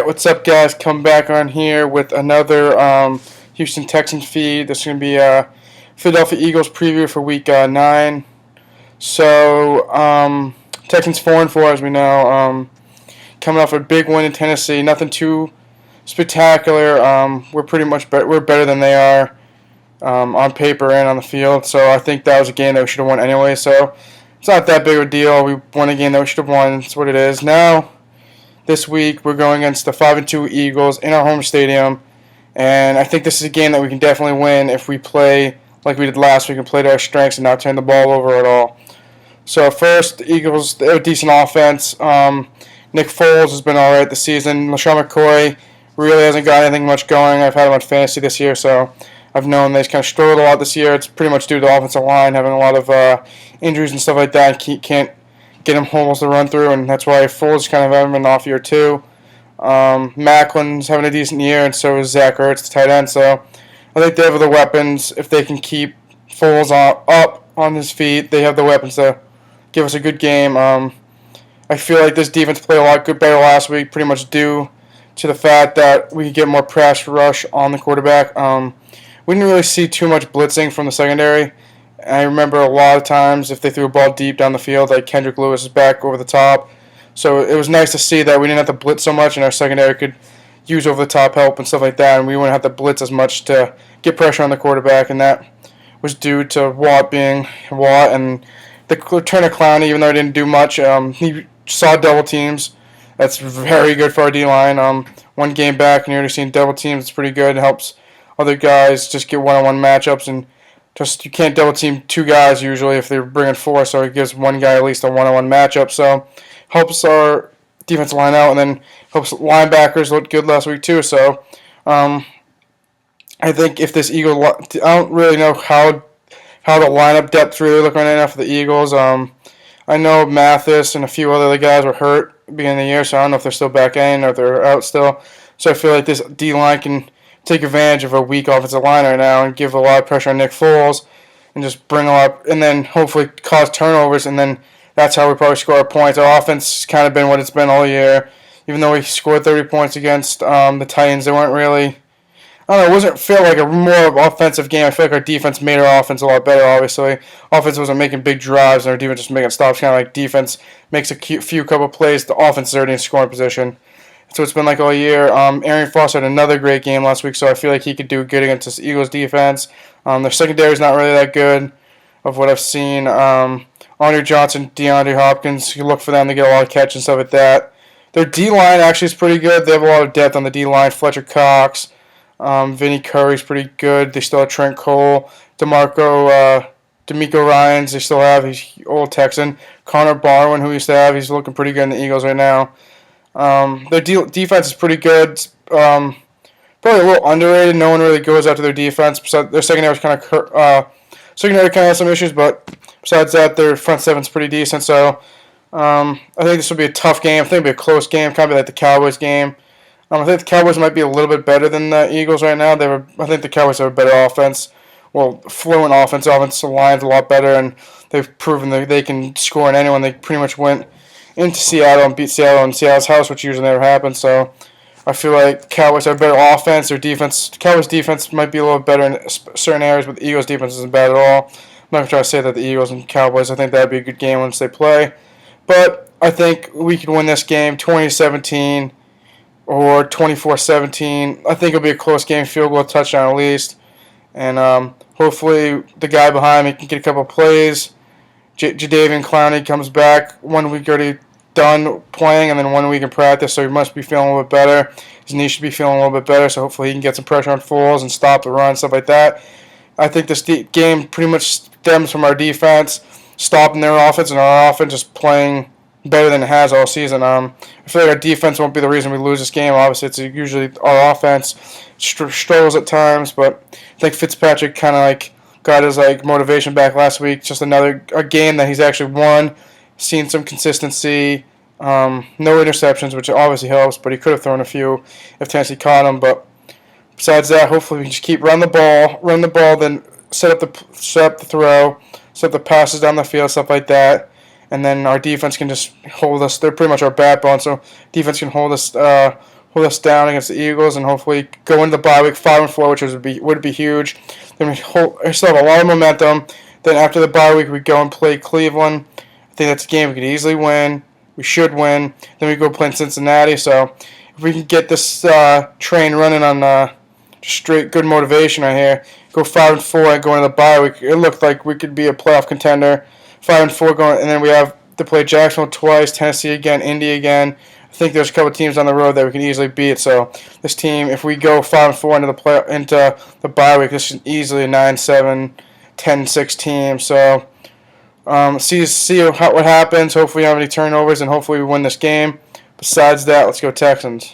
Alright, what's up, guys? Come back on here with another Houston Texans feed. This is going to be a Philadelphia Eagles preview for week 9. So, Texans 4-4, as we know. Coming off a big win in Tennessee. Nothing too spectacular. We're pretty much we're better than they are on paper and on the field. So, I think that was a game that we should have won anyway. So, it's not that big of a deal. We won a game that we should have won. It's what it is. Now, this week, we're going against the 5-2 Eagles in our home stadium, and I think this is a game that we can definitely win if we play like we did last week and play to our strengths and not turn the ball over at all. So first, the Eagles, they're a decent offense. Nick Foles has been all right this season. LaShawn McCoy really hasn't got anything much going. I've had him on fantasy this year, so I've known they've kind of struggled a lot this year. It's pretty much due to the offensive line having a lot of injuries and stuff like that. Can't get him holes to run through, and that's why Foles kind of having an off year too. Macklin's having a decent year, and so is Zach Ertz, the tight end. So I think they have the weapons. If they can keep Foles up on his feet, they have the weapons to give us a good game. I feel like this defense played a lot better last week, pretty much due to the fact that we could get more pass rush on the quarterback. We didn't really see too much blitzing from the secondary. I remember a lot of times if they threw a ball deep down the field, like Kendrick Lewis is back over the top. So it was nice to see that we didn't have to blitz so much and our secondary could use over-the-top help and stuff like that, and we wouldn't have to blitz as much to get pressure on the quarterback, and that was due to Watt being Watt and the return of Clowney, even though he didn't do much. He saw double teams. That's very good for our D-line. One game back, and you're already seeing double teams. It's pretty good. It helps other guys just get one-on-one matchups, and you can't double team two guys usually if they're bringing four, so it gives one guy at least a one-on-one matchup. So helps our defensive line out, and then helps linebackers look good last week too. So I think if this Eagle, I don't really know how the lineup depth really look right now for the Eagles. I know Mathis and a few other guys were hurt at the beginning of the year, so I don't know if they're still back in or if they're out still. So I feel like this D-line can take advantage of a weak offensive line right now and give a lot of pressure on Nick Foles and just bring him up and then hopefully cause turnovers, and then that's how we probably score our points. Our offense has kind of been what it's been all year. Even though we scored 30 points against the Titans, they weren't really, I don't know, it wasn't feel like a more offensive game. I feel like our defense made our offense a lot better, obviously. Offense wasn't making big drives, and our defense just making stops. Kind of like defense makes a few couple plays, the offense is already in scoring position. So it's been like all year. Arian Foster had another great game last week, so I feel like he could do good against this Eagles defense. Their secondary is not really that good of what I've seen. Andre Johnson, DeAndre Hopkins, you look for them to get a lot of catch and stuff like that. Their D-line actually is pretty good. They have a lot of depth on the D-line. Fletcher Cox, Vinny Curry's pretty good. They still have Trent Cole, D'Amico Ryans. They still have, he's old Texan. Connor Barwin, who we used to have, he's looking pretty good in the Eagles right now. Their defense is pretty good. Probably a little underrated. No one really goes after their defense. Their secondary kind of has some issues, but besides that, their front seven's pretty decent. So I think this will be a tough game. I think it'll be a close game, kind of like the Cowboys game. I think the Cowboys might be a little bit better than the Eagles right now. I think the Cowboys have a better offense. Well, fluent offense. Offensive line's a lot better, and they've proven that they can score on anyone. They pretty much went into Seattle and beat Seattle in Seattle's house, which usually never happens. So I feel like Cowboys have better offense. Their defense, Cowboys' defense might be a little better in certain areas, but the Eagles' defense isn't bad at all. I'm not going to try to say that the Eagles and Cowboys, I think that would be a good game once they play. But I think we could win this game 20-17 or 24-17. I think it'll be a close game, field goal, touchdown at least. And hopefully the guy behind me can get a couple plays. Jadeveon Clowney comes back 1 week already done playing, and then 1 week in practice, so he must be feeling a little bit better. His knee should be feeling a little bit better, so hopefully he can get some pressure on Foles and stop the run, stuff like that. I think this game pretty much stems from our defense stopping their offense, and our offense just playing better than it has all season. I feel like our defense won't be the reason we lose this game. Obviously, it's usually our offense struggles at times, but I think Fitzpatrick kind of like got his motivation back last week. Just a game that he's actually won. Seen some consistency. No interceptions, which obviously helps, but he could have thrown a few if Tennessee caught him. But besides that, hopefully we can just keep run the ball, then set up the throw, set up the passes down the field, stuff like that. And then our defense can just hold us. They're pretty much our backbone, so defense can hold us hold us down against the Eagles, and hopefully go into the bye week 5-4, which would be huge. Then we still have a lot of momentum. Then after the bye week, we go and play Cleveland. I think that's a game we could easily win. We should win. Then we go play Cincinnati. So if we can get this train running on straight good motivation right here, go 5-4 and go into the bye week, it looked like we could be a playoff contender. 5-4 going, and then we have to play Jacksonville twice, Tennessee again, Indy again. I think there's a couple teams on the road that we can easily beat. So this team, if we go 5-4 into the bye week, this is easily a 9-7, 10-6 team. So see what happens. Hopefully we don't have any turnovers, and hopefully we win this game. Besides that, let's go Texans.